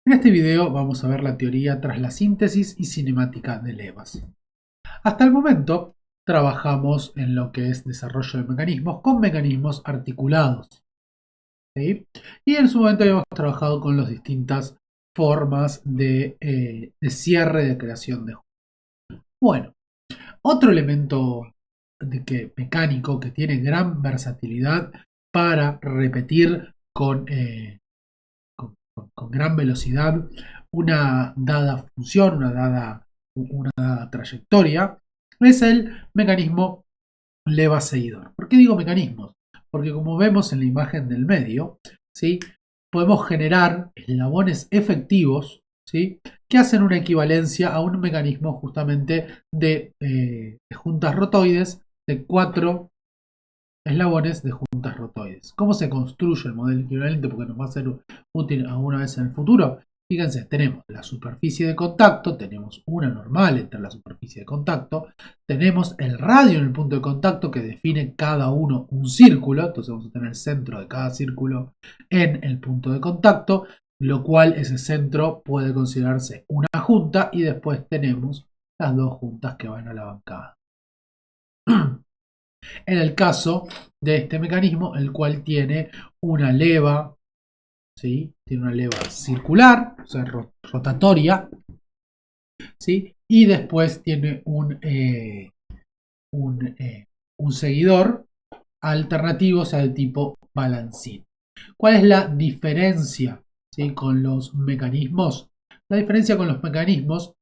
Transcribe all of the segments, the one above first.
En este video vamos a ver la teoría tras la síntesis y cinemática de levas. Hasta el momento trabajamos en lo que es desarrollo de mecanismos con mecanismos articulados, ¿sí? Y en su momento habíamos trabajado con las distintas formas de cierre de creación de juegos. Bueno, otro elemento mecánico que tiene gran versatilidad para repetir con gran velocidad una dada función, una dada trayectoria, es el mecanismo leva seguidor. ¿Por qué digo mecanismos? Porque como vemos en la imagen del medio, ¿sí? Podemos generar eslabones efectivos, ¿sí? Que hacen una equivalencia a un mecanismo justamente de juntas rotoides de 4 eslabones de juntas rotoides. ¿Cómo se construye el modelo equivalente? Porque nos va a ser útil alguna vez en el futuro. Fíjense, tenemos la superficie de contacto, tenemos una normal entre la superficie de contacto, tenemos el radio en el punto de contacto que define cada uno un círculo, entonces vamos a tener el centro de cada círculo en el punto de contacto, lo cual ese centro puede considerarse una junta y después tenemos las dos juntas que van a la bancada. En el caso de este mecanismo, el cual tiene una leva, ¿sí? Tiene una leva circular, o sea, rotatoria, ¿sí? Y después tiene un seguidor alternativo, o sea, de tipo balancín. ¿Cuál es la diferencia, ¿sí? Con los mecanismos? La diferencia con los mecanismos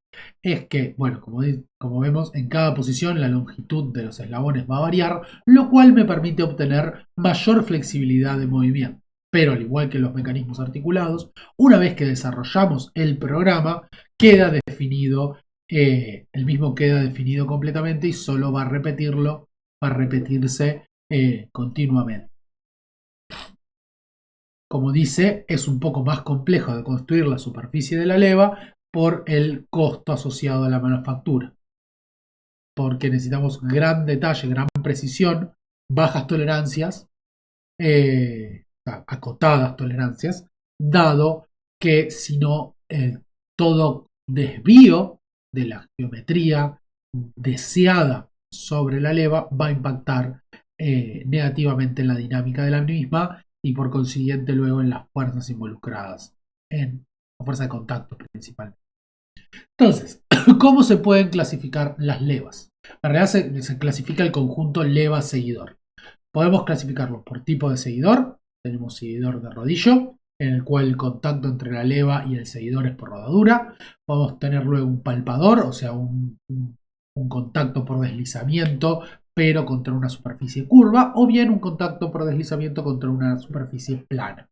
es que, bueno, como vemos, en cada posición la longitud de los eslabones va a variar, lo cual me permite obtener mayor flexibilidad de movimiento. Pero al igual que los mecanismos articulados, una vez que desarrollamos el programa, queda definido, el mismo queda definido completamente y solo va a repetirse continuamente. Como dice, es un poco más complejo de construir la superficie de la leva por el costo asociado a la manufactura. Porque necesitamos gran detalle, gran precisión, bajas tolerancias, acotadas tolerancias, dado que si no, todo desvío de la geometría deseada sobre la leva va a impactar negativamente en la dinámica de la misma y por consiguiente luego en las fuerzas involucradas, en la fuerza de contacto principalmente. Entonces, ¿cómo se pueden clasificar las levas? En realidad se clasifica el conjunto leva-seguidor. Podemos clasificarlos por tipo de seguidor. Tenemos seguidor de rodillo, en el cual el contacto entre la leva y el seguidor es por rodadura. Podemos tener luego un palpador, o sea, un contacto por deslizamiento, pero contra una superficie curva, o bien un contacto por deslizamiento contra una superficie plana.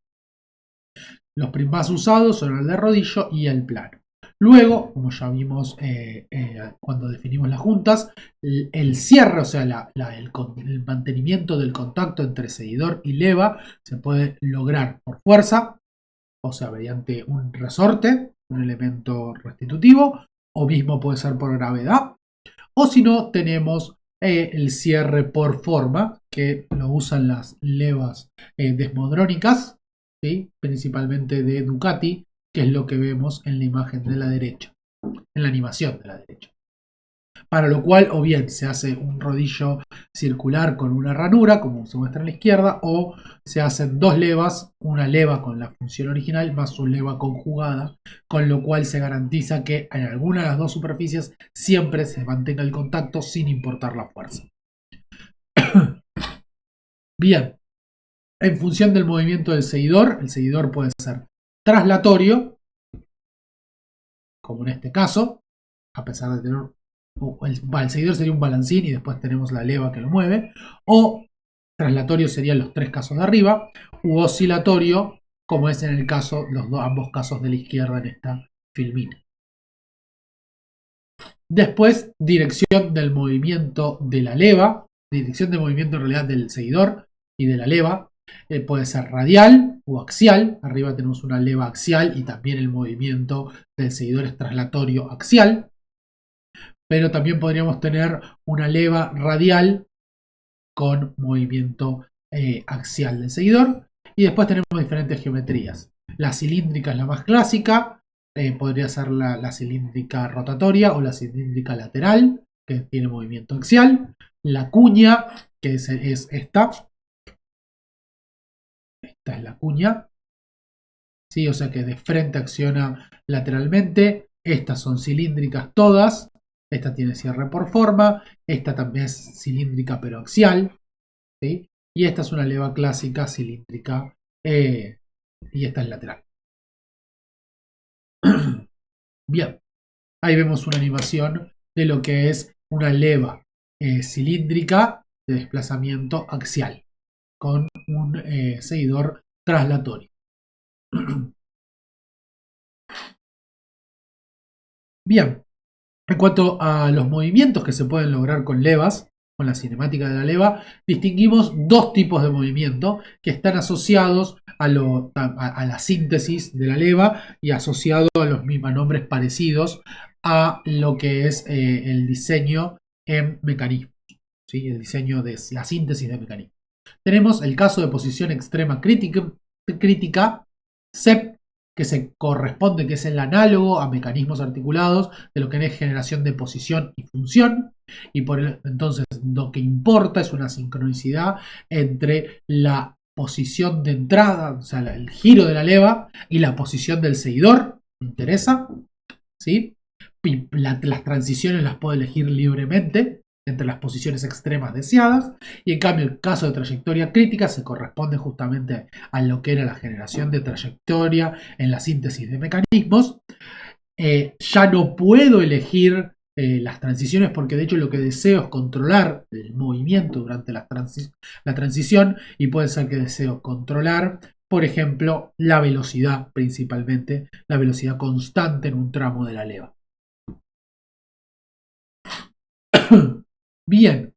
Los más usados son el de rodillo y el plano. Luego, como ya vimos cuando definimos las juntas, el cierre, o sea, el mantenimiento del contacto entre seguidor y leva se puede lograr por fuerza, o sea, mediante un resorte, un elemento restitutivo, o mismo puede ser por gravedad, o si no, tenemos el cierre por forma, que lo usan las levas desmodrónicas, ¿sí? Principalmente de Ducati, que es lo que vemos en la imagen de la derecha, en la animación de la derecha. Para lo cual o bien se hace un rodillo circular con una ranura, como se muestra en la izquierda, o se hacen dos levas, una leva con la función original más una leva conjugada, con lo cual se garantiza que en alguna de las dos superficies siempre se mantenga el contacto sin importar la fuerza. Bien, en función del movimiento del seguidor, el seguidor puede ser traslatorio, como en este caso, a pesar de tener el seguidor sería un balancín y después tenemos la leva que lo mueve, o traslatorio serían los tres casos de arriba, u oscilatorio, como es en el caso, ambos casos de la izquierda en esta filmina. Después, dirección del movimiento de la leva, dirección de movimiento en realidad del seguidor y de la leva, puede ser radial o axial. Arriba tenemos una leva axial y también el movimiento del seguidor es traslatorio axial. Pero también podríamos tener una leva radial con movimiento axial del seguidor. Y después tenemos diferentes geometrías. La cilíndrica es la más clásica, podría ser la cilíndrica rotatoria o la cilíndrica lateral, que tiene movimiento axial. La cuña, que es esta. Esta es la cuña. ¿Sí? O sea que de frente acciona lateralmente. Estas son cilíndricas todas. Esta tiene cierre por forma. Esta también es cilíndrica pero axial. ¿Sí? Y esta es una leva clásica cilíndrica. Y esta es lateral. Bien. Ahí vemos una animación de lo que es una leva cilíndrica de desplazamiento axial con un seguidor traslatorio. Bien, en cuanto a los movimientos que se pueden lograr con levas, con la cinemática de la leva, distinguimos dos tipos de movimiento que están asociados a la síntesis de la leva y asociados a los mismos nombres parecidos a lo que es el diseño en mecanismos, ¿sí? El diseño de la síntesis de mecanismos. Tenemos el caso de posición extrema crítica, CEP, que se corresponde, que es el análogo a mecanismos articulados de lo que es generación de posición y función. Y entonces lo que importa es una sincronicidad entre la posición de entrada, o sea, el giro de la leva, y la posición del seguidor. ¿Me interesa? ¿Sí? Las transiciones las puedo elegir libremente entre las posiciones extremas deseadas, y en cambio el caso de trayectoria crítica se corresponde justamente a lo que era la generación de trayectoria en la síntesis de mecanismos. Ya no puedo elegir las transiciones porque de hecho lo que deseo es controlar el movimiento durante la transición, y puede ser que deseo controlar, por ejemplo, la velocidad, principalmente la velocidad constante en un tramo de la leva. Bien,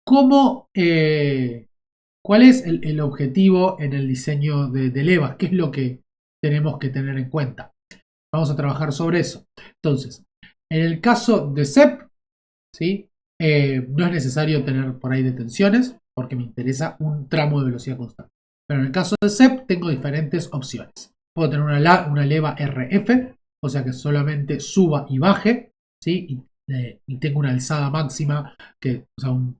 ¿cómo, ¿cuál es el objetivo en el diseño de levas? ¿Qué es lo que tenemos que tener en cuenta? Vamos a trabajar sobre eso. Entonces, en el caso de CEP, ¿sí? No es necesario tener por ahí detenciones porque me interesa un tramo de velocidad constante. Pero en el caso de CEP tengo diferentes opciones. Puedo tener una leva RF, o sea que solamente suba y baje, ¿sí? Y tengo una alzada máxima, o sea, un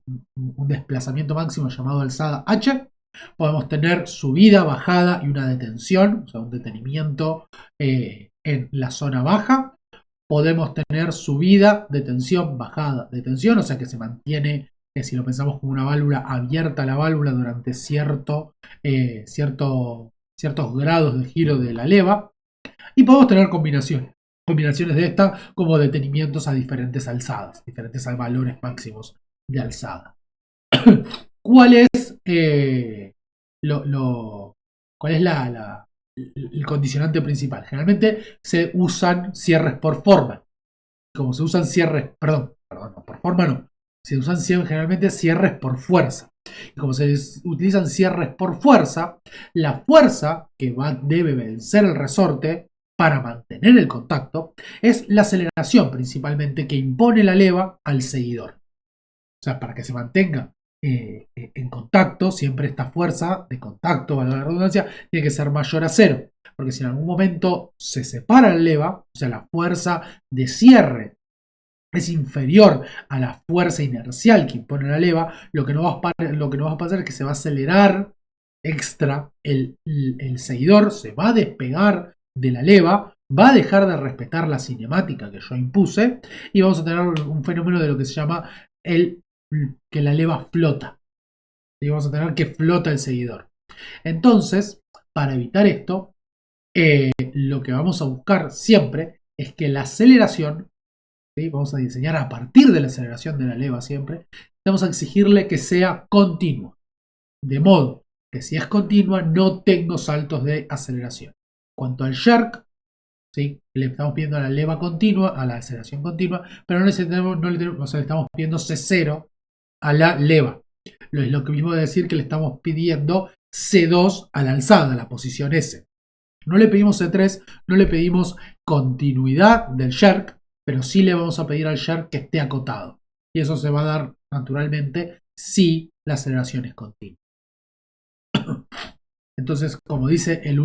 desplazamiento máximo llamado alzada H. Podemos tener subida, bajada y una detención, o sea, un detenimiento en la zona baja. Podemos tener subida de tensión, bajada de tensión, o sea que se mantiene, si lo pensamos como una válvula, abierta la válvula durante ciertos grados de giro de la leva. Y podemos tener combinaciones de esta como detenimientos a diferentes alzadas, diferentes valores máximos de alzada. ¿Cuál es, cuál es el condicionante principal? Generalmente se usan cierres por forma. Como se usan cierres, perdón, no, por forma no. Se usan generalmente cierres por fuerza. Y como se utilizan cierres por fuerza, la fuerza que debe vencer el resorte para mantener el contacto es la aceleración principalmente que impone la leva al seguidor. O sea, para que se mantenga en contacto, siempre esta fuerza de contacto, valga la redundancia, tiene que ser mayor a cero. Porque si en algún momento se separa la leva, o sea, la fuerza de cierre es inferior a la fuerza inercial que impone la leva, lo que no va a pasar es que se va a acelerar extra el seguidor, se va a despegar de la leva, va a dejar de respetar la cinemática que yo impuse, y vamos a tener un fenómeno de lo que se llama que la leva flota. Y vamos a tener que flota el seguidor. Entonces, para evitar esto, lo que vamos a buscar siempre es que la aceleración, ¿sí? Vamos a diseñar a partir de la aceleración de la leva siempre, vamos a exigirle que sea continua. De modo que si es continua no tengo saltos de aceleración. Cuanto al jerk, ¿sí? Le estamos pidiendo a la leva continua, a la aceleración continua, pero no le estamos pidiendo C0 a la leva. Es lo que mismo de decir que le estamos pidiendo C2 a la alzada, a la posición S. No le pedimos C3, no le pedimos continuidad del jerk, pero sí le vamos a pedir al jerk que esté acotado. Y eso se va a dar naturalmente si la aceleración es continua. Entonces, como dice la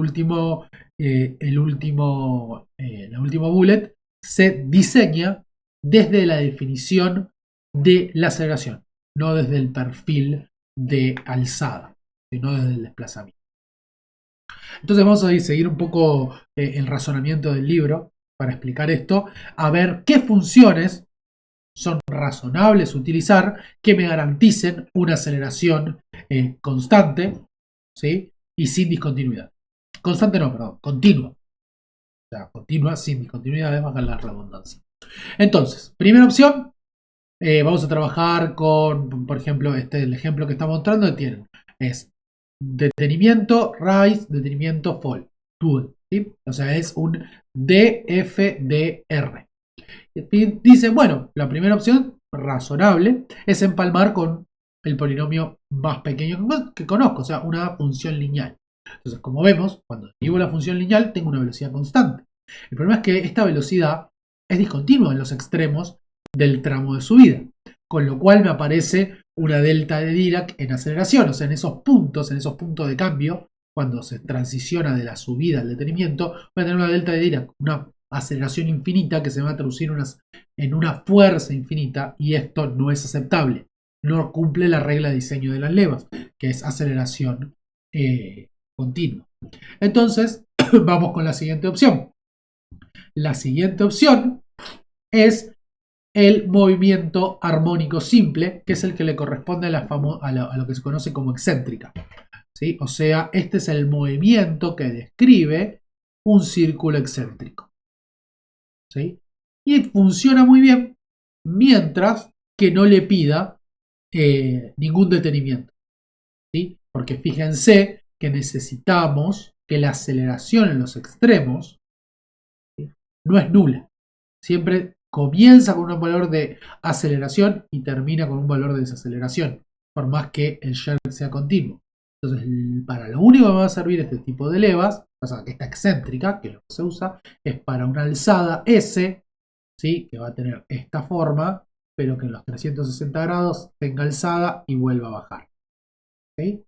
el último bullet, se diseña desde la definición de la aceleración, no desde el perfil de alzada, sino desde el desplazamiento. Entonces vamos a seguir un poco el razonamiento del libro para explicar esto, a ver qué funciones son razonables utilizar que me garanticen una aceleración constante, ¿sí? Y sin discontinuidad. Constante no, perdón, continua. O sea, continua sin discontinuidad, baja la redundancia. Entonces, primera opción, vamos a trabajar con, por ejemplo, el ejemplo que está mostrando tienen, es detenimiento, rise, detenimiento, fall. Dual, ¿sí? O sea, es un DFDR. Y dice, bueno, la primera opción, razonable, es empalmar con el polinomio más pequeño que conozco, o sea, una función lineal. Entonces, como vemos, cuando derivo la función lineal, tengo una velocidad constante. El problema es que esta velocidad es discontinua en los extremos del tramo de subida, con lo cual me aparece una delta de Dirac en aceleración, o sea, en esos puntos de cambio, cuando se transiciona de la subida al detenimiento, voy a tener una delta de Dirac, una aceleración infinita que se va a traducir en una fuerza infinita, y esto no es aceptable. No cumple la regla de diseño de las levas, que es aceleración continua. Entonces, vamos con la siguiente opción. La siguiente opción es el movimiento armónico simple, que es el que le corresponde a lo que se conoce como excéntrica, ¿sí? O sea, este es el movimiento que describe un círculo excéntrico, ¿sí? Y funciona muy bien mientras que no le pida ningún detenimiento, ¿sí? Porque fíjense que necesitamos que la aceleración en los extremos, ¿sí?, no es nula. Siempre comienza con un valor de aceleración y termina con un valor de desaceleración, por más que el jerk sea continuo. Entonces, para lo único que va a servir este tipo de levas, o sea, esta excéntrica, que es lo que se usa, es para una alzada S, ¿sí?, que va a tener esta forma, pero que en los 360 grados tenga alzada y vuelva a bajar, ¿sí?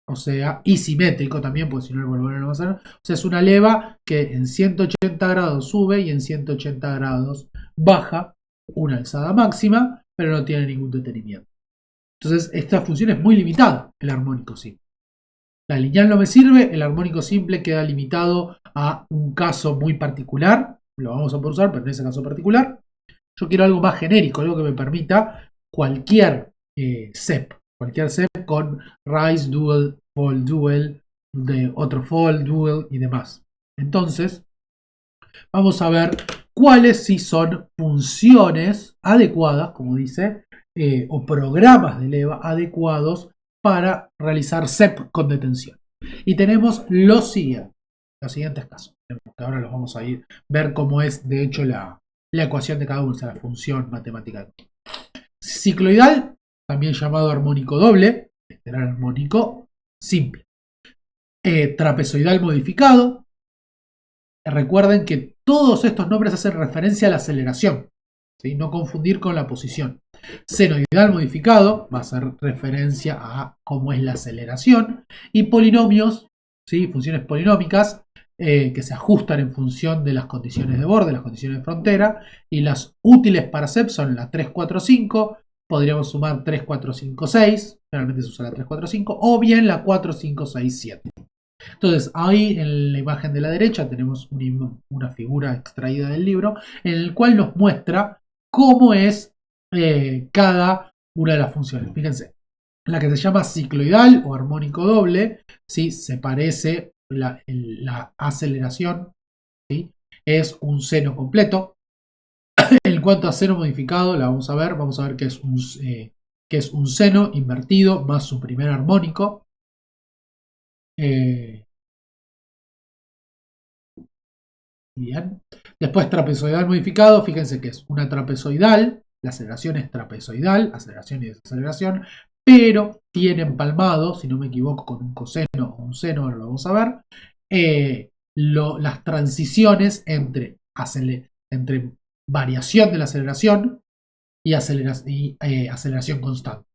O sea, y simétrico también, porque si no el volver no va a ser. O sea, es una leva que en 180 grados sube y en 180 grados baja, una alzada máxima, pero no tiene ningún detenimiento. Entonces, esta función es muy limitada, el armónico simple. La lineal no me sirve, el armónico simple queda limitado a un caso muy particular, lo vamos a poder usar, pero en ese caso particular. Yo quiero algo más genérico, algo que me permita cualquier CEP, con rise, dual, fall, dual, de otro fall, dual y demás. Entonces, vamos a ver cuáles sí son funciones adecuadas, como dice, o programas de leva adecuados para realizar CEP con detención. Y tenemos los siguientes casos, que ahora los vamos a ir ver cómo es de hecho la ecuación de cada uno, o sea, la función matemática. Cicloidal, también llamado armónico doble, este era el armónico simple. Trapezoidal modificado. Recuerden que todos estos nombres hacen referencia a la aceleración, ¿sí? No confundir con la posición. Senoidal modificado va a hacer referencia a cómo es la aceleración. Y polinomios, ¿sí?, funciones polinómicas, que se ajustan en función de las condiciones de borde, las condiciones de frontera, y las útiles para CEP son la 3, 4, 5, podríamos sumar 3, 4, 5, 6, generalmente se usa la 3, 4, 5, o bien la 4, 5, 6, 7. Entonces, ahí en la imagen de la derecha tenemos una figura extraída del libro, en el cual nos muestra cómo es cada una de las funciones. Fíjense, la que se llama cicloidal o armónico doble, ¿sí?, se parece la aceleración, ¿sí?, es un seno completo. En cuanto a seno modificado, vamos a ver que es un seno invertido más su primer armónico. Bien. Después trapezoidal modificado, fíjense que es una trapezoidal, la aceleración es trapezoidal, aceleración y desaceleración, pero tiene empalmado, si no me equivoco, con un coseno o un seno, ahora lo vamos a ver, las transiciones entre variación de la aceleración y aceleración constante.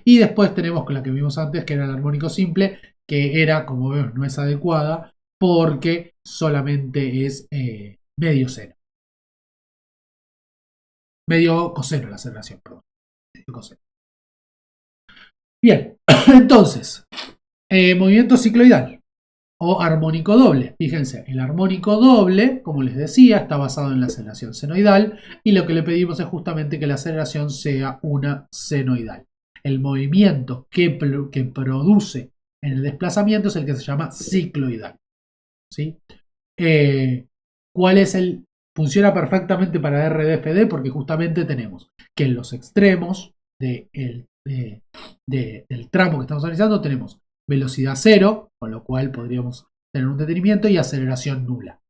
Y después tenemos con la que vimos antes, que era el armónico simple, que era, como vemos, no es adecuada porque solamente es medio seno. Medio coseno la aceleración, perdón. Medio coseno. Bien, entonces, movimiento cicloidal o armónico doble. Fíjense, el armónico doble, como les decía, está basado en la aceleración senoidal y lo que le pedimos es justamente que la aceleración sea una senoidal. El movimiento que produce en el desplazamiento es el que se llama cicloidal. ¿Sí? ¿Cuál es el...? Funciona perfectamente para RDFD porque justamente tenemos que en los extremos del tramo que estamos analizando tenemos velocidad cero, con lo cual podríamos tener un detenimiento, y aceleración nula.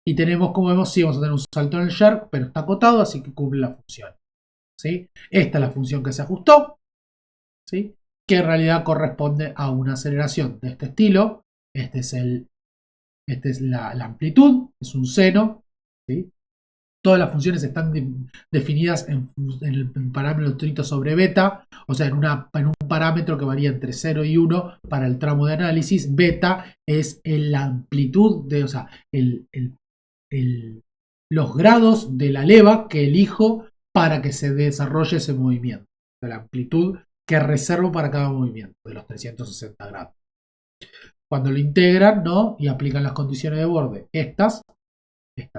Y tenemos, como vemos, sí vamos a tener un salto en el jerk, pero está acotado, así que cumple la función. ¿Sí? Esta es la función que se ajustó, ¿sí? Que en realidad corresponde a una aceleración de este estilo. Esta es la amplitud, es un seno, ¿sí? Todas las funciones están definidas en el parámetro trito sobre beta, o sea, en un parámetro que varía entre 0 y 1 para el tramo de análisis. Beta es la amplitud, o sea, los grados de la leva que elijo para que se desarrolle ese movimiento. O sea, la amplitud que reservo para cada movimiento de los 360 grados. Cuando lo integran, ¿no? Y aplican las condiciones de borde, estas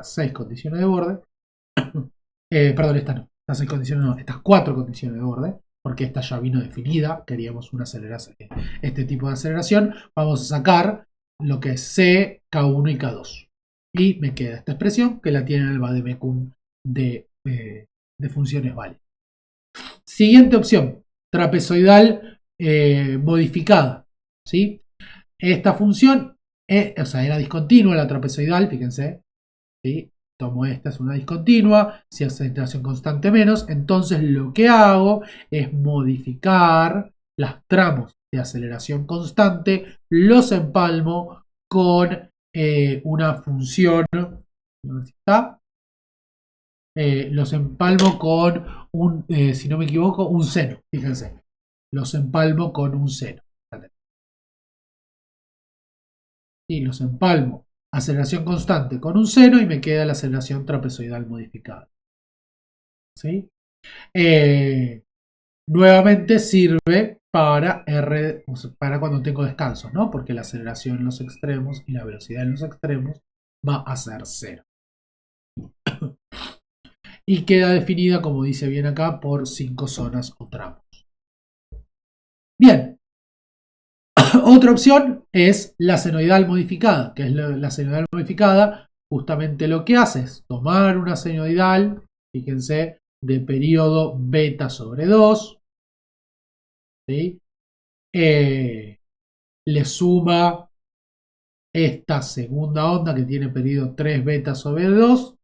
6 condiciones de borde, perdón, estas no, estas 6 condiciones no, estas 4 condiciones de borde, porque esta ya vino definida, queríamos una aceleración, este tipo de aceleración, vamos a sacar lo que es C, K1 y K2. Y me queda esta expresión que la tiene en el vademecum de funciones válidas. Siguiente opción, trapezoidal modificada, ¿sí? Esta función, o sea, era discontinua la trapezoidal, fíjense, ¿sí? Tomo esta, es una discontinua, si hace aceleración constante menos, entonces lo que hago es modificar los tramos de aceleración constante, los empalmo con una función, ¿dónde está? Los empalmo con un, si no me equivoco, un seno, fíjense, los empalmo con un seno. Y los empalmo aceleración constante con un seno y me queda la aceleración trapezoidal modificada. ¿Sí? Nuevamente sirve para cuando tengo descansos, ¿no? Porque la aceleración en los extremos y la velocidad en los extremos va a ser cero. Y queda definida, como dice bien acá, por 5 zonas o tramos. Bien. Otra opción es la senoidal modificada, que es la senoidal modificada, justamente lo que hace es tomar una senoidal, fíjense, de periodo beta sobre 2, ¿sí? Le suma esta segunda onda que tiene periodo 3 beta sobre 2,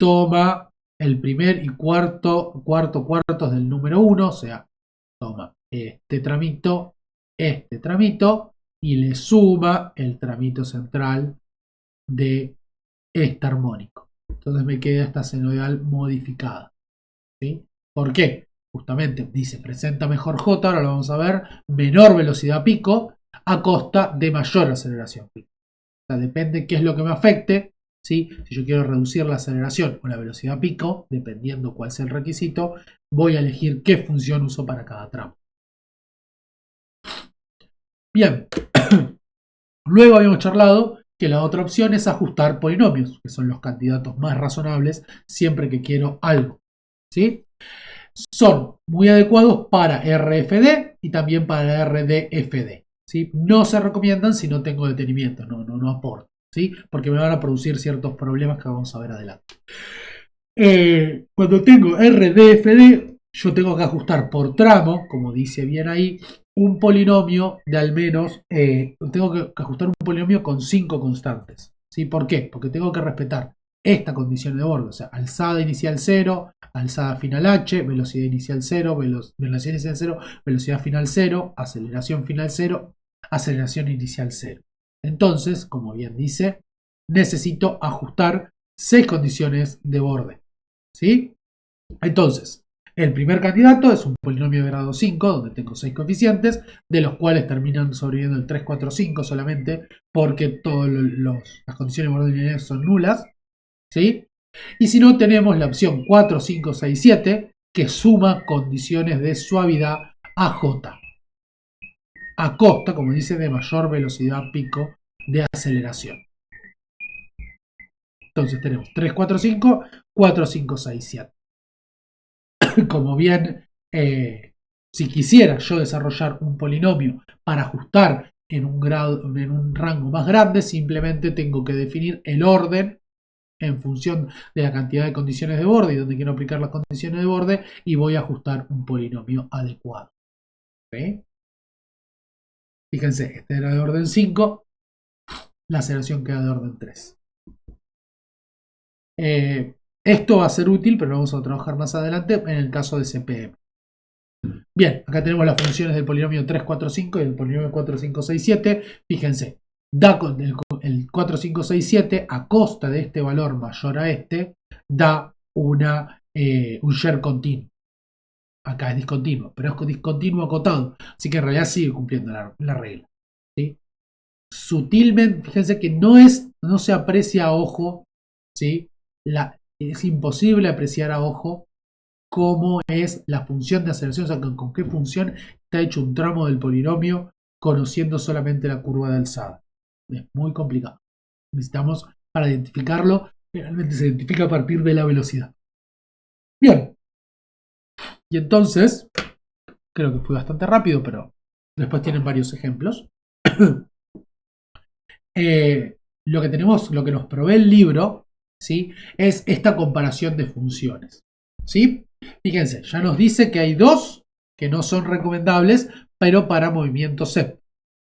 toma el primer y cuartos del número 1, o sea, toma este tramito y le suma el tramito central de este armónico. Entonces me queda esta senoidal modificada. ¿Sí? ¿Por qué? Justamente dice presenta mejor J, ahora lo vamos a ver, menor velocidad pico a costa de mayor aceleración pico. O sea, depende qué es lo que me afecte. ¿Sí? Si yo quiero reducir la aceleración o la velocidad pico, dependiendo cuál sea el requisito, voy a elegir qué función uso para cada tramo. Bien, luego habíamos charlado que la otra opción es ajustar polinomios, que son los candidatos más razonables siempre que quiero algo. ¿Sí? Son muy adecuados para RFD y también para RDFD. ¿Sí? No se recomiendan si no tengo detenimiento, no aporto, ¿sí? Porque me van a producir ciertos problemas que vamos a ver adelante. Cuando tengo RDFD, yo tengo que ajustar por tramo, como dice bien ahí, un polinomio de al menos, tengo que ajustar un polinomio con 5 constantes. ¿Sí? ¿Por qué? Porque tengo que respetar esta condición de borde, o sea, alzada inicial 0, alzada final h, velocidad inicial 0, velocidad inicial 0, velocidad final 0, aceleración final 0, aceleración inicial 0. Entonces, como bien dice, necesito ajustar 6 condiciones de borde. ¿Sí? Entonces, el primer candidato es un polinomio de grado 5, donde tengo 6 coeficientes, de los cuales terminan sobreviviendo el 3, 4, 5 solamente, porque todas las condiciones de borde lineal son nulas. ¿sí? Y si no, tenemos la opción 4, 5, 6, 7, que suma condiciones de suavidad a J, a costa, como dice, de mayor velocidad pico de aceleración. Entonces tenemos 3, 4, 5, 4, 5, 6, 7. Como bien, si quisiera yo desarrollar un polinomio para ajustar en un rango más grande, simplemente tengo que definir el orden en función de la cantidad de condiciones de borde y donde quiero aplicar las condiciones de borde, y voy a ajustar un polinomio adecuado. ¿Sí? Fíjense, este era de orden 5, la aceleración queda de orden 3. Esto va a ser útil, pero lo vamos a trabajar más adelante en el caso de CPM. Bien, acá tenemos las funciones del polinomio 3, 4, 5 y del polinomio 4, 5, 6, 7. Fíjense, da con el 4, 5, 6, 7 a costa de este valor mayor a este, da un share continuo. Acá es discontinuo, pero es discontinuo acotado, así que en realidad sigue cumpliendo la regla. ¿Sí? Sutilmente, fíjense que no se aprecia a ojo, ¿sí? Es imposible apreciar a ojo cómo es la función de aceleración, o sea, con qué función está hecho un tramo del polinomio conociendo solamente la curva de alzada. Es muy complicado. Necesitamos, para identificarlo, realmente se identifica a partir de la velocidad. Bien. Y entonces, creo que fui bastante rápido, pero después tienen varios ejemplos. Lo que tenemos, lo que nos provee el libro, ¿sí? Es esta comparación de funciones. ¿Sí? Fíjense, ya nos dice que hay dos que no son recomendables, pero para movimiento C.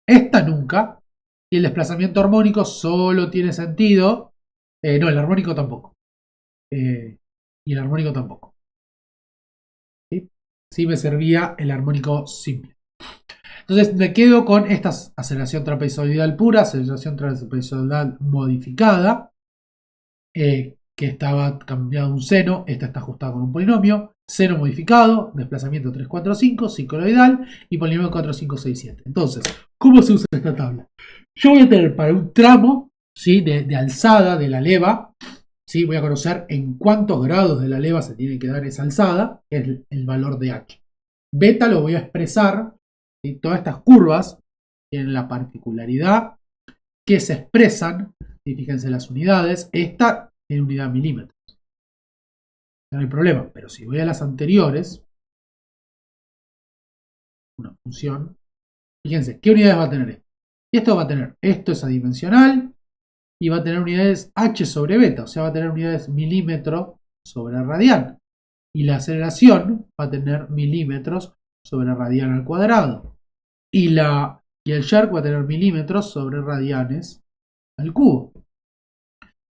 Esta nunca. Y el desplazamiento armónico solo tiene sentido. No, el armónico tampoco. Y el armónico tampoco. ¿Sí? Sí me servía el armónico simple. Entonces me quedo con esta aceleración trapezoidal pura, aceleración trapezoidal modificada, que estaba cambiado un seno, esta está ajustada con un polinomio, seno modificado, desplazamiento 3, 4, 5, cicloidal y polinomio 4, 5, 6, 7. Entonces, ¿cómo se usa esta tabla? Yo voy a tener para un tramo, ¿sí? de alzada de la leva, ¿sí? Voy a conocer en cuántos grados de la leva se tiene que dar esa alzada, que es el valor de H. Beta lo voy a expresar, ¿sí? Todas estas curvas tienen la particularidad que se expresan, y fíjense las unidades, esta en unidad milímetros. No hay problema, pero si voy a las anteriores, una función, fíjense, ¿qué unidades va a tener esto? Y esto va a tener, esto es adimensional, y va a tener unidades h sobre beta, o sea, va a tener unidades milímetro sobre radian. Y la aceleración va a tener milímetros sobre radian al cuadrado. Y el shark va a tener milímetros sobre radianes al cubo.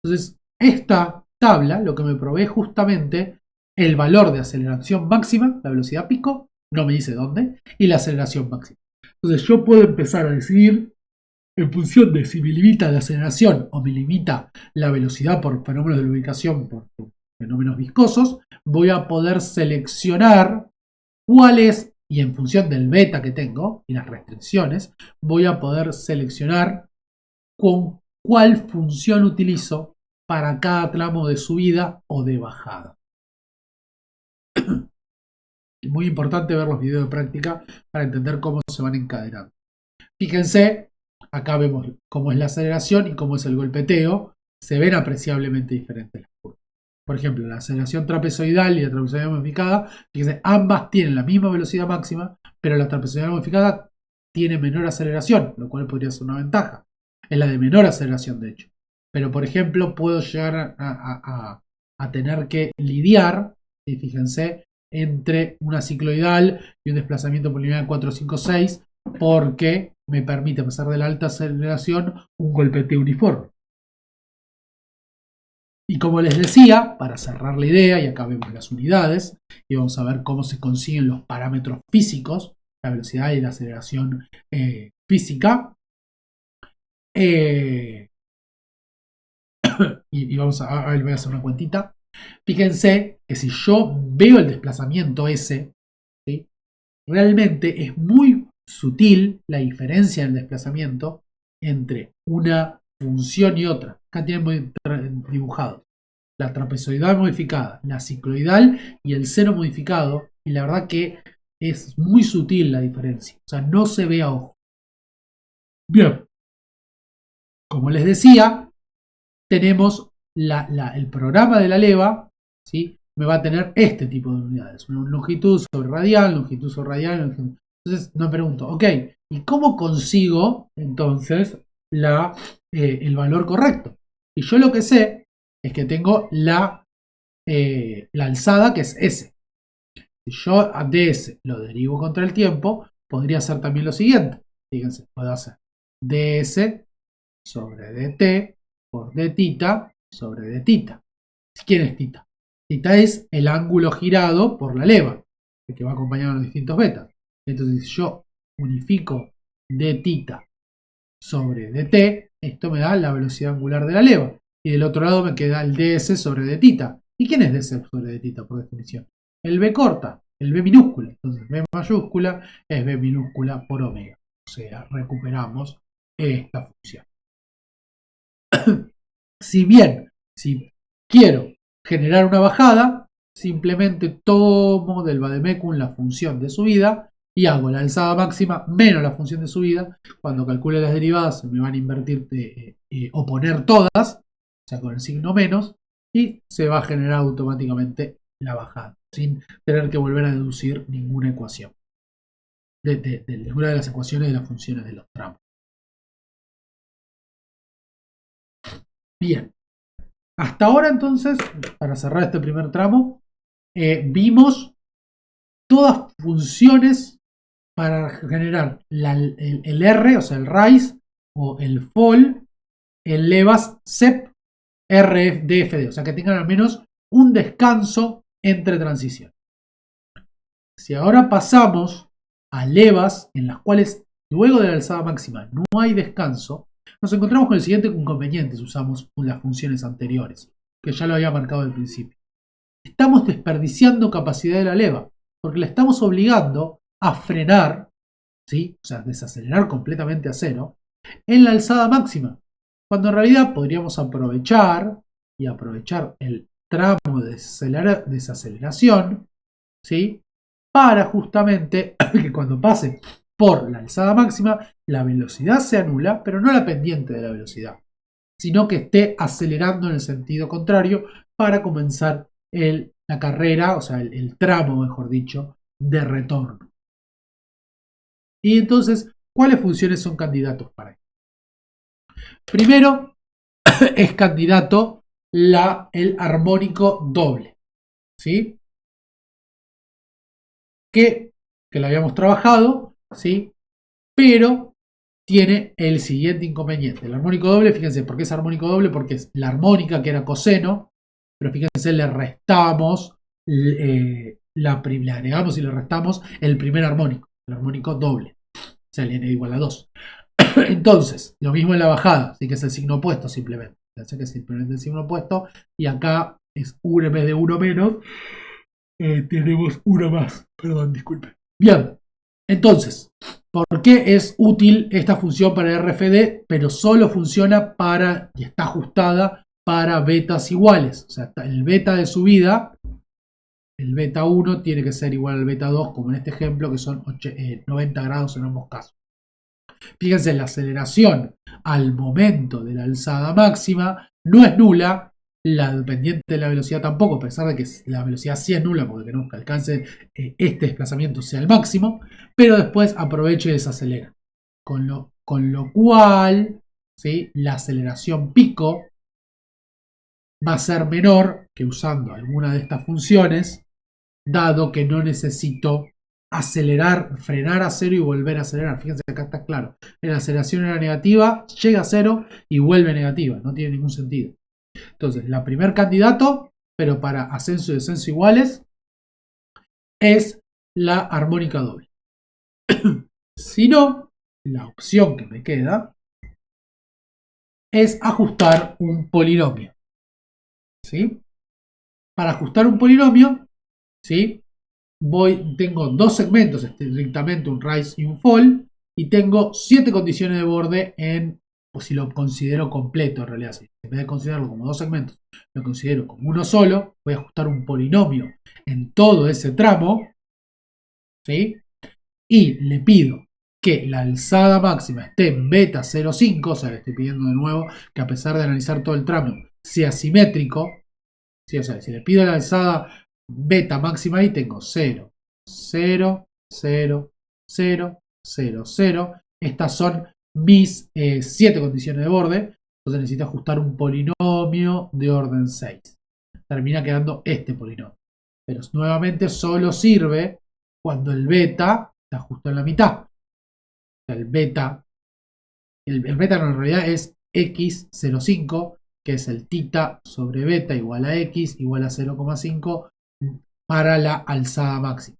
Entonces, esta tabla lo que me provee justamente el valor de aceleración máxima, la velocidad pico, no me dice dónde, y la aceleración máxima. Entonces yo puedo empezar a decidir en función de si me limita la aceleración o me limita la velocidad por fenómenos de lubricación, por fenómenos viscosos, voy a poder seleccionar cuáles, y en función del beta que tengo y las restricciones, voy a poder seleccionar con cuál función utilizo para cada tramo de subida o de bajada. Muy importante ver los videos de práctica para entender cómo se van encadenando. Fíjense, acá vemos cómo es la aceleración y cómo es el golpeteo. Se ven apreciablemente diferentes las curvas. Por ejemplo, la aceleración trapezoidal y la trapezoidal modificada, fíjense, ambas tienen la misma velocidad máxima, pero la trapezoidal modificada tiene menor aceleración, lo cual podría ser una ventaja. Es la de menor aceleración, de hecho. Pero, por ejemplo, puedo llegar a tener que lidiar, y fíjense, entre una cicloidal y un desplazamiento polinomial 4, 5, 6, porque me permite pasar de la alta aceleración un golpeteo uniforme. Y como les decía, para cerrar la idea, y acá vemos las unidades, y vamos a ver cómo se consiguen los parámetros físicos, la velocidad y la aceleración física. Y vamos a ver, voy a hacer una cuentita. Fíjense que si yo veo el desplazamiento S, ¿sí? Realmente es muy sutil la diferencia en el desplazamiento entre una función y otra. Acá tienen muy dibujado. la trapezoidal modificada, la cicloidal y el seno modificado. Y la verdad que es muy sutil la diferencia. O sea, no se ve a ojo. Bien. Como les decía, tenemos el programa de la leva, ¿sí? Me va a tener este tipo de unidades. Longitud sobre radial, longitud sobre radial. Entonces me pregunto, ok, ¿y cómo consigo entonces el valor correcto? Y yo lo que sé es que tengo la alzada, que es S. Si yo a ds lo derivo contra el tiempo, podría hacer también lo siguiente. Fíjense, puedo hacer ds sobre dt por d tita sobre d tita. ¿Quién es tita? Tita es el ángulo girado por la leva, el que va acompañado de los distintos betas. Entonces, si yo unifico d tita sobre dt, esto me da la velocidad angular de la leva. Y del otro lado me queda el ds sobre d tita. ¿Y quién es ds sobre d tita por definición? El b corta, el b minúscula. Entonces, b mayúscula es b minúscula por omega. O sea, recuperamos esta función. Si bien, si quiero generar una bajada, simplemente tomo del vademecum la función de subida y hago la alzada máxima menos la función de subida. Cuando calcule las derivadas se me van a invertir, oponer todas, o sea, con el signo menos, y se va a generar automáticamente la bajada, sin tener que volver a deducir ninguna ecuación, de ninguna de las ecuaciones de las funciones de los tramos. Bien, hasta ahora entonces, para cerrar este primer tramo, vimos todas funciones para generar el R, o sea, el rise o el fall en levas SEP RFDFD, o sea, que tengan al menos un descanso entre transiciones. Si ahora pasamos a levas en las cuales luego de la alzada máxima no hay descanso, nos encontramos con el siguiente inconveniente si usamos las funciones anteriores, que ya lo había marcado al principio. Estamos desperdiciando capacidad de la leva, porque la estamos obligando a frenar, ¿sí? O sea, desacelerar completamente a cero, en la alzada máxima, cuando en realidad podríamos aprovechar el tramo de desaceleración, ¿sí? Para justamente que cuando pase por la alzada máxima, la velocidad se anula, pero no la pendiente de la velocidad, sino que esté acelerando en el sentido contrario para comenzar la carrera, o sea, el tramo, mejor dicho, de retorno. Y entonces, ¿cuáles funciones son candidatos para esto? Primero, es candidato el armónico doble, ¿sí? Que lo habíamos trabajado, ¿sí? Pero tiene el siguiente inconveniente. El armónico doble, fíjense, ¿por qué es armónico doble? Porque es la armónica que era coseno, pero fíjense, le restamos, le agregamos y le restamos el primer armónico, el armónico doble. O sea, el n igual a 2. Entonces, lo mismo en la bajada, así que es el signo opuesto simplemente. Fíjense que es simplemente el signo opuesto, y acá es 1 en vez de 1 menos, tenemos 1 más. Perdón, disculpe. Bien, entonces, ¿por qué es útil esta función para RFD, pero solo funciona para y está ajustada para betas iguales? O sea, el beta de subida, el beta 1 tiene que ser igual al beta 2, como en este ejemplo, que son 90 grados en ambos casos. Fíjense, la aceleración al momento de la alzada máxima no es nula, la dependiente de la velocidad tampoco, a pesar de que la velocidad sí es nula porque queremos que alcance este desplazamiento sea el máximo, pero después aprovecha y desacelera. Con lo cual, ¿sí?, la aceleración pico va a ser menor que usando alguna de estas funciones, dado que no necesito acelerar, frenar a cero y volver a acelerar. Fíjense que acá está claro. La aceleración era negativa, llega a cero y vuelve negativa. No tiene ningún sentido. Entonces, la primer candidato, pero para ascenso y descenso iguales, es la armónica doble. Si no, la opción que me queda es ajustar un polinomio. ¿Sí? Para ajustar un polinomio, ¿sí?, tengo dos segmentos estrictamente, un rise y un fall, y tengo 7 condiciones de borde en si lo considero completo en realidad, si en vez de considerarlo como dos segmentos, lo considero como uno solo, voy a ajustar un polinomio en todo ese tramo, ¿sí? Y le pido que la alzada máxima esté en beta 0,5, o sea, le estoy pidiendo de nuevo que a pesar de analizar todo el tramo sea simétrico, ¿sí? O sea, si le pido la alzada beta máxima ahí tengo 0, 0, 0, 0, 0, 0. Estas son mis 7 condiciones de borde, entonces necesito ajustar un polinomio de orden 6. Termina quedando este polinomio. Pero nuevamente solo sirve cuando el beta está justo en la mitad. O sea, el beta no, en realidad es x05, que es el tita sobre beta igual a x igual a 0,5 para la alzada máxima.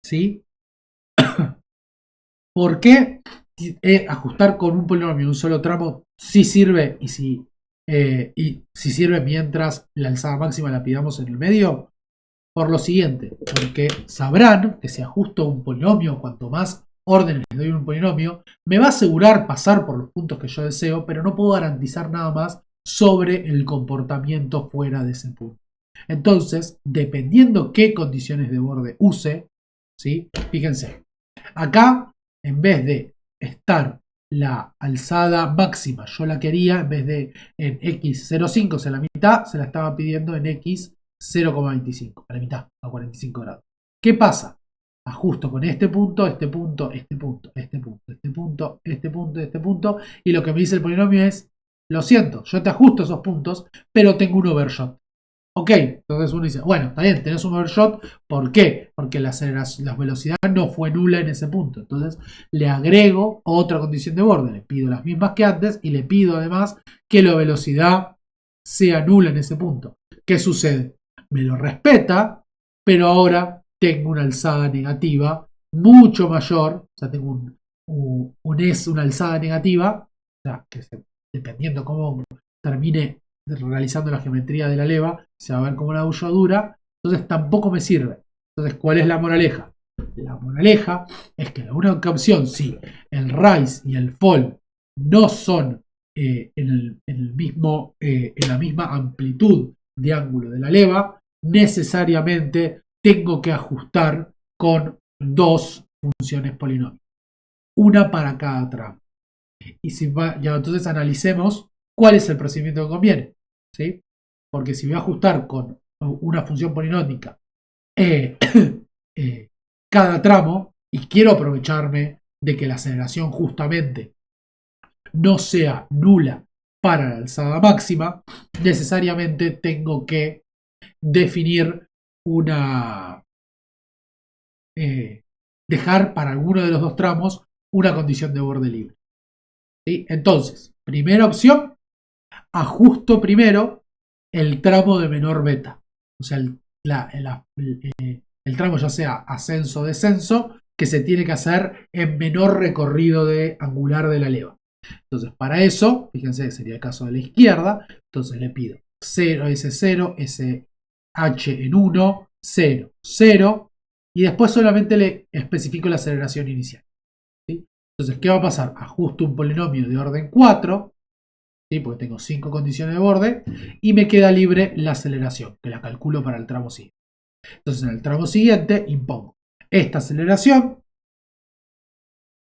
¿Sí? ¿Por qué ajustar con un polinomio un solo tramo sí sirve y si sirve mientras la alzada máxima la pidamos en el medio? Por lo siguiente, porque sabrán que si ajusto un polinomio, cuanto más órdenes le doy a un polinomio, me va a asegurar pasar por los puntos que yo deseo, pero no puedo garantizar nada más sobre el comportamiento fuera de ese punto. Entonces, dependiendo qué condiciones de borde use, ¿sí? Fíjense, acá, en vez de estar la alzada máxima, yo la quería, en vez de en x0,5, o sea, la mitad, se la estaba pidiendo en x 0,25, a la mitad, a 45 grados. ¿Qué pasa? Ajusto con este punto, este punto, este punto, este punto, este punto, este punto, este punto, y lo que me dice el polinomio es, lo siento, yo te ajusto esos puntos, pero tengo un overshot. Ok, entonces uno dice, bueno, está bien, tenés un overshot, ¿por qué? Porque la velocidad no fue nula en ese punto. Entonces le agrego otra condición de borde, le pido las mismas que antes y le pido además que la velocidad sea nula en ese punto. ¿Qué sucede? Me lo respeta, pero ahora tengo una alzada negativa mucho mayor, o sea, tengo una alzada negativa, o sea, que dependiendo cómo termine realizando la geometría de la leva, se va a ver como una bolladura, entonces tampoco me sirve. Entonces, ¿cuál es la moraleja? La moraleja es que la única opción, si el rise y el fall no son en la misma amplitud de ángulo de la leva, necesariamente tengo que ajustar con dos funciones polinomios, una para cada tramo. Y ya entonces analicemos cuál es el procedimiento que conviene, ¿sí? Porque si voy a ajustar con una función polinómica eh, cada tramo y quiero aprovecharme de que la aceleración justamente no sea nula para la alzada máxima, necesariamente tengo que definir una... dejar para alguno de los dos tramos una condición de borde libre. ¿Sí? Entonces, primera opción, ajusto primero el tramo de menor beta. O sea, el tramo ya sea ascenso o descenso, que se tiene que hacer en menor recorrido de angular de la leva. Entonces, para eso, fíjense, sería el caso de la izquierda, entonces le pido 0, S0, SH en 1, 0, 0, y después solamente le especifico la aceleración inicial. ¿Sí? Entonces, ¿qué va a pasar? Ajusto un polinomio de orden 4, ¿sí? Porque tengo 5 condiciones de borde, y me queda libre la aceleración, que la calculo para el tramo siguiente. Entonces, en el tramo siguiente impongo esta aceleración,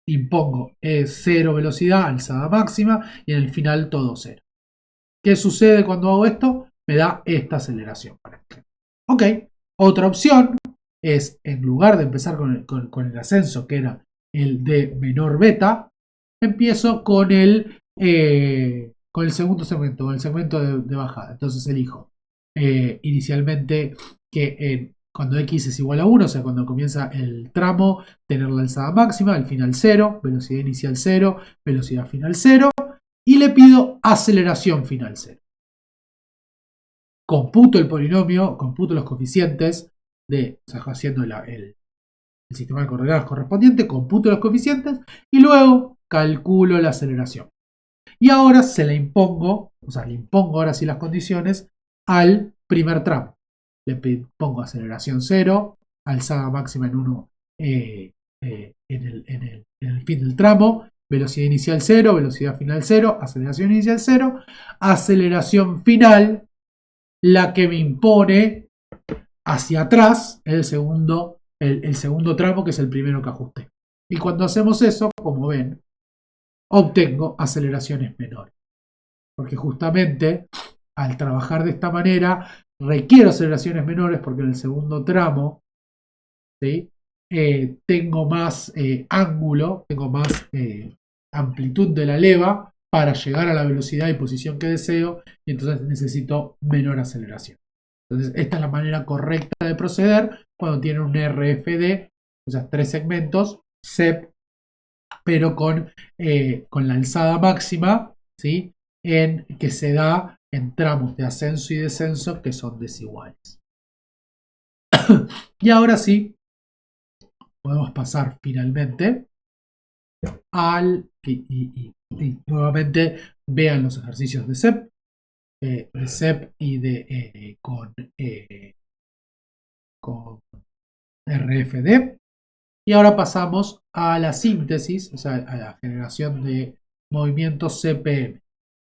impongo 0 velocidad, alzada máxima, y en el final todo 0. ¿Qué sucede cuando hago esto? Me da esta aceleración. Ok, otra opción es, en lugar de empezar con el ascenso, que era el de menor beta, empiezo con el segundo segmento, con el segmento de bajada. Entonces elijo inicialmente que cuando x es igual a 1, o sea, cuando comienza el tramo, tener la alzada máxima, al final 0, velocidad inicial 0, velocidad final 0, y le pido aceleración final 0. Computo el polinomio, computo los coeficientes o sea, haciendo el sistema de coordenadas correspondiente, computo los coeficientes y luego calculo la aceleración. Y ahora se la impongo, o sea, le impongo ahora sí las condiciones al primer tramo. Le pongo aceleración 0, alzada máxima en 1 el fin del tramo. Velocidad inicial 0, velocidad final 0, aceleración inicial 0, aceleración final, la que me impone hacia atrás el segundo tramo, que es el primero que ajusté. Y cuando hacemos eso, como ven, obtengo aceleraciones menores. Porque justamente al trabajar de esta manera requiero aceleraciones menores porque en el segundo tramo, ¿sí? Tengo más ángulo, tengo más amplitud de la leva para llegar a la velocidad y posición que deseo, y entonces necesito menor aceleración. Entonces esta es la manera correcta de proceder cuando tienen un RFD, o sea, 3 segmentos, CEP, pero con la alzada máxima, ¿sí? Que se da en tramos de ascenso y descenso que son desiguales. Y ahora sí, podemos pasar finalmente al... Y nuevamente vean los ejercicios de CEP y con RFD. Y ahora pasamos a la síntesis, o sea, a la generación de movimientos CPM,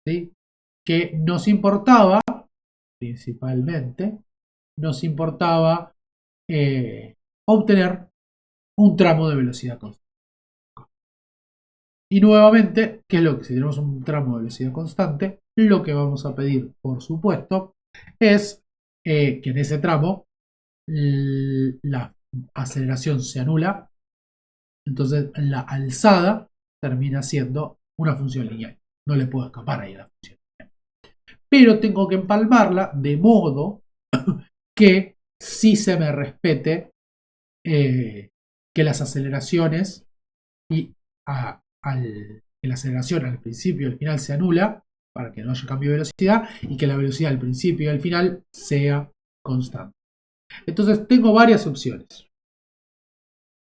¿sí? Que nos importaba, principalmente, nos importaba obtener un tramo de velocidad constante. Y nuevamente, ¿qué es lo que si tenemos un tramo de velocidad constante? Lo que vamos a pedir, por supuesto, es que en ese tramo la aceleración se anula, entonces la alzada termina siendo una función lineal. No le puedo escapar ahí a la función lineal. Pero tengo que empalmarla de modo que sí se me respete que las aceleraciones y que la aceleración al principio y al final se anula para que no haya cambio de velocidad y que la velocidad al principio y al final sea constante. Entonces tengo varias opciones,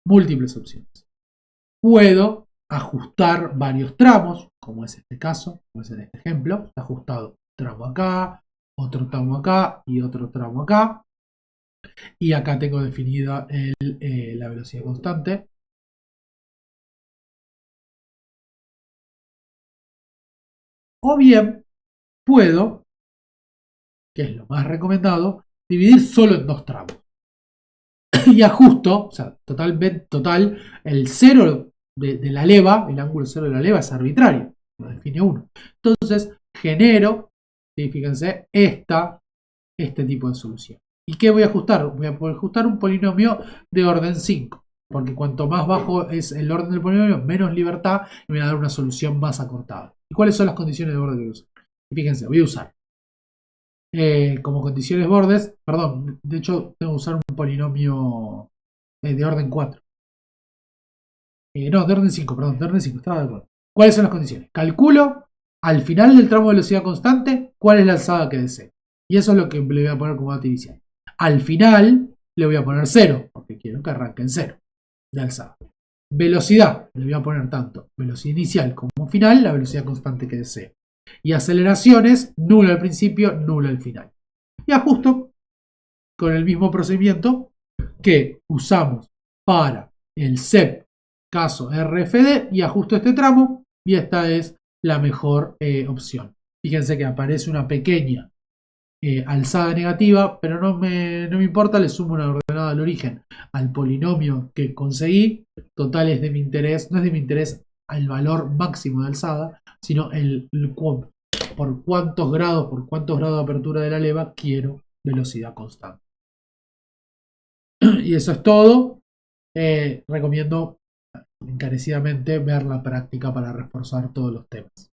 múltiples opciones. Puedo ajustar varios tramos, como es este caso, como es en este ejemplo. Está ajustado tramo acá, otro tramo acá y otro tramo acá. Y acá tengo definida la velocidad constante. O bien puedo, que es lo más recomendado, dividir solo en 2 tramos. Y ajusto, o sea, total, el cero de la leva, el ángulo cero de la leva es arbitrario, lo define uno. Entonces genero, ¿sí? Fíjense, este tipo de solución. ¿Y qué voy a ajustar? Voy a poder ajustar un polinomio de orden 5, porque cuanto más bajo es el orden del polinomio, menos libertad y me va a dar una solución más acortada. ¿Y cuáles son las condiciones de orden que voy a usar? Y fíjense, voy a usar como condiciones bordes, perdón, de hecho tengo que usar un polinomio de orden 4. No, de orden 5, perdón, de orden 5, estaba de acuerdo. ¿Cuáles son las condiciones? Calculo al final del tramo de velocidad constante cuál es la alzada que deseo. Y eso es lo que le voy a poner como dato inicial. Al final le voy a poner 0, porque quiero que arranque en 0 de alzada. Velocidad, le voy a poner tanto velocidad inicial como final, la velocidad constante que deseo. Y aceleraciones, nula al principio, nula al final. Y ajusto con el mismo procedimiento que usamos para el CEP caso RFD y ajusto este tramo y esta es la mejor opción. Fíjense que aparece una pequeña alzada negativa, pero no me importa, le sumo una ordenada al origen al polinomio que conseguí. Total es de mi interés, no es de mi interés el valor máximo de alzada, sino por cuántos grados de apertura de la leva quiero velocidad constante. Y eso es todo. Recomiendo encarecidamente ver la práctica para reforzar todos los temas.